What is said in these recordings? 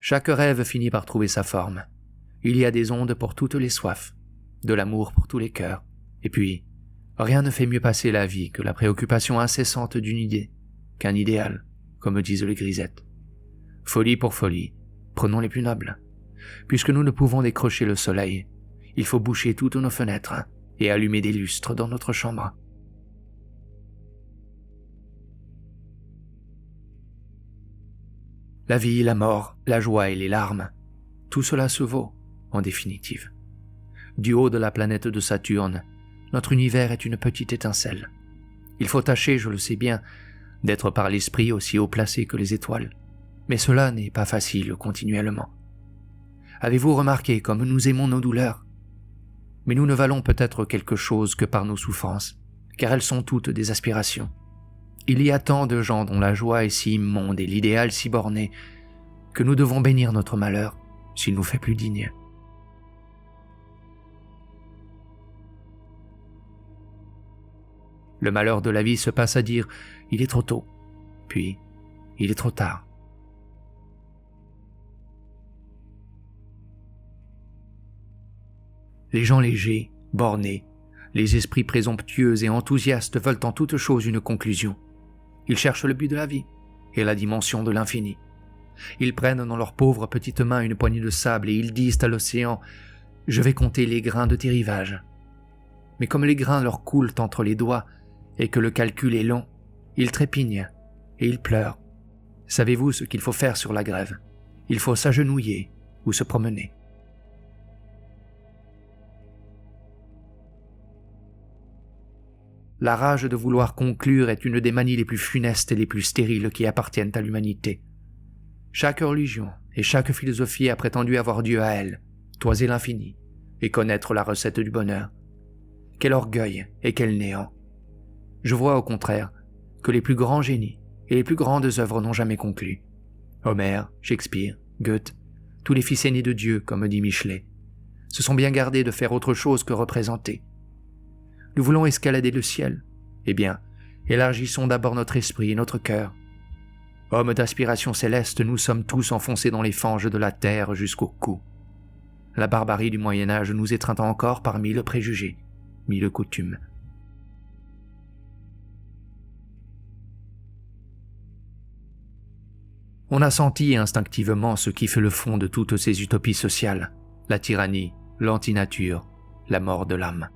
Chaque rêve finit par trouver sa forme. Il y a des ondes pour toutes les soifs, de l'amour pour tous les cœurs. Et puis, rien ne fait mieux passer la vie que la préoccupation incessante d'une idée, qu'un idéal, comme disent les grisettes. Folie pour folie, prenons les plus nobles. Puisque nous ne pouvons décrocher le soleil, il faut boucher toutes nos fenêtres et allumer des lustres dans notre chambre. La vie, la mort, la joie et les larmes, tout cela se vaut, en définitive. Du haut de la planète de Saturne, notre univers est une petite étincelle. Il faut tâcher, je le sais bien, d'être par l'esprit aussi haut placé que les étoiles. Mais cela n'est pas facile continuellement. Avez-vous remarqué comme nous aimons nos douleurs? Mais nous ne valons peut-être quelque chose que par nos souffrances, car elles sont toutes des aspirations. Il y a tant de gens dont la joie est si immonde et l'idéal si borné, que nous devons bénir notre malheur s'il nous fait plus dignes. Le malheur de la vie se passe à dire « il est trop tôt », puis « il est trop tard ». Les gens légers, bornés, les esprits présomptueux et enthousiastes veulent en toute chose une conclusion. Ils cherchent le but de la vie et la dimension de l'infini. Ils prennent dans leurs pauvres petites mains une poignée de sable et ils disent à l'océan « Je vais compter les grains de tes rivages ». Mais comme les grains leur coulent entre les doigts et que le calcul est long, ils trépignent et ils pleurent. Savez-vous ce qu'il faut faire sur la grève? Il faut s'agenouiller ou se promener. La rage de vouloir conclure est une des manies les plus funestes et les plus stériles qui appartiennent à l'humanité. Chaque religion et chaque philosophie a prétendu avoir Dieu à elle, toiser l'infini et connaître la recette du bonheur. Quel orgueil et quel néant! Je vois au contraire que les plus grands génies et les plus grandes œuvres n'ont jamais conclu. Homère, Shakespeare, Goethe, tous les fils aînés de Dieu, comme dit Michelet, se sont bien gardés de faire autre chose que représenter. Nous voulons escalader le ciel. Eh bien, élargissons d'abord notre esprit et notre cœur. Hommes d'aspiration céleste, nous sommes tous enfoncés dans les fanges de la terre jusqu'au cou. La barbarie du Moyen-Âge nous étreint encore par mille préjugés, mille coutumes. On a senti instinctivement ce qui fait le fond de toutes ces utopies sociales, la tyrannie, l'antinature, la mort de l'âme.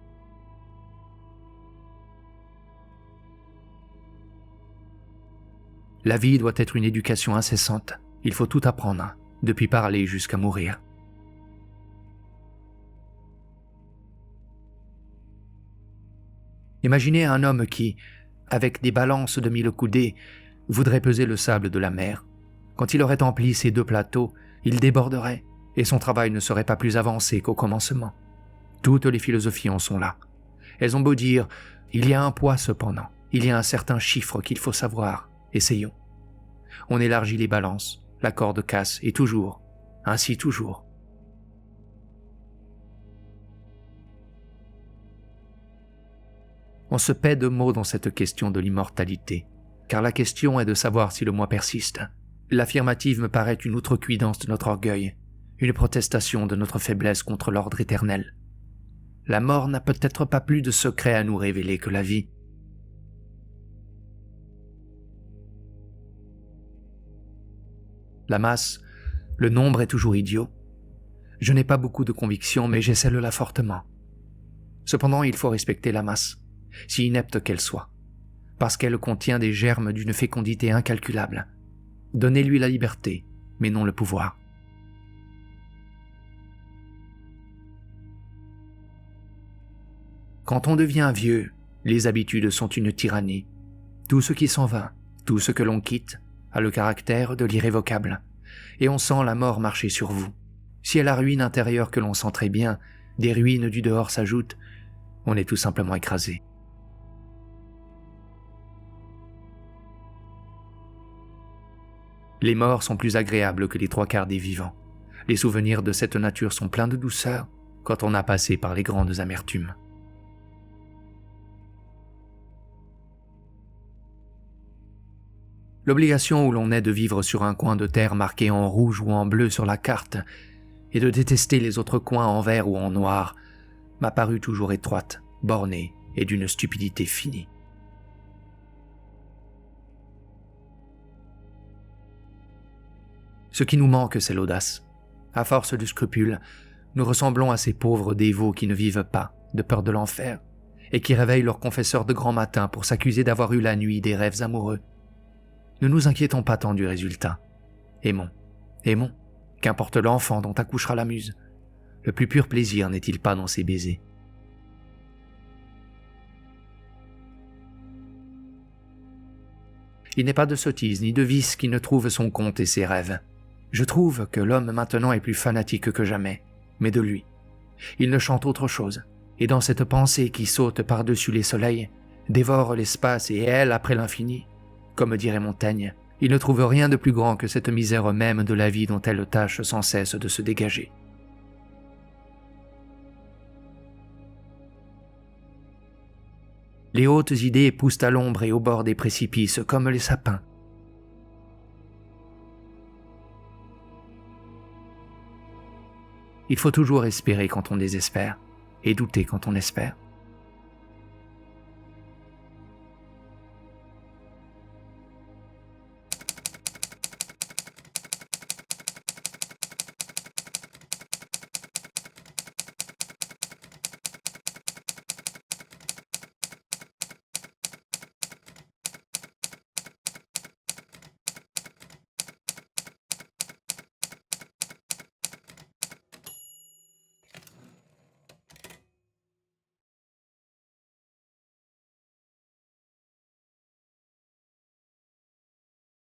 La vie doit être une éducation incessante. Il faut tout apprendre, depuis parler jusqu'à mourir. Imaginez un homme qui, avec des balances de 1000 coudées, voudrait peser le sable de la mer. Quand il aurait empli ces 2 plateaux, il déborderait, et son travail ne serait pas plus avancé qu'au commencement. Toutes les philosophies en sont là. Elles ont beau dire, il y a un poids cependant, il y a un certain chiffre qu'il faut savoir. Essayons. On élargit les balances, la corde casse, et toujours, ainsi toujours. On se paie de mots dans cette question de l'immortalité, car la question est de savoir si le moi persiste. L'affirmative me paraît une outrecuidance de notre orgueil, une protestation de notre faiblesse contre l'ordre éternel. La mort n'a peut-être pas plus de secret à nous révéler que la vie. La masse, le nombre est toujours idiot. Je n'ai pas beaucoup de conviction, mais j'ai celle-là fortement. Cependant, il faut respecter la masse, si inepte qu'elle soit, parce qu'elle contient des germes d'une fécondité incalculable. Donnez-lui la liberté, mais non le pouvoir. Quand on devient vieux, les habitudes sont une tyrannie. Tout ce qui s'en va, tout ce que l'on quitte, a le caractère de l'irrévocable, et on sent la mort marcher sur vous. Si à la ruine intérieure que l'on sent très bien, des ruines du dehors s'ajoutent, on est tout simplement écrasé. Les morts sont plus agréables que les 3/4 des vivants. Les souvenirs de cette nature sont pleins de douceur quand on a passé par les grandes amertumes. L'obligation où l'on est de vivre sur un coin de terre marqué en rouge ou en bleu sur la carte, et de détester les autres coins en vert ou en noir, m'a paru toujours étroite, bornée et d'une stupidité finie. Ce qui nous manque, c'est l'audace. À force de scrupules, nous ressemblons à ces pauvres dévots qui ne vivent pas, de peur de l'enfer, et qui réveillent leur confesseur de grand matin pour s'accuser d'avoir eu la nuit des rêves amoureux. Ne nous inquiétons pas tant du résultat. Aimons, aimons, qu'importe l'enfant dont accouchera la muse. Le plus pur plaisir n'est-il pas dans ses baisers? Il n'est pas de sottise ni de vice qui ne trouve son compte et ses rêves. Je trouve que l'homme maintenant est plus fanatique que jamais, mais de lui. Il ne chante autre chose, et dans cette pensée qui saute par-dessus les soleils, dévore l'espace et elle après l'infini, comme dirait Montaigne, il ne trouve rien de plus grand que cette misère même de la vie dont elle tâche sans cesse de se dégager. Les hautes idées poussent à l'ombre et au bord des précipices comme les sapins. Il faut toujours espérer quand on désespère, et douter quand on espère.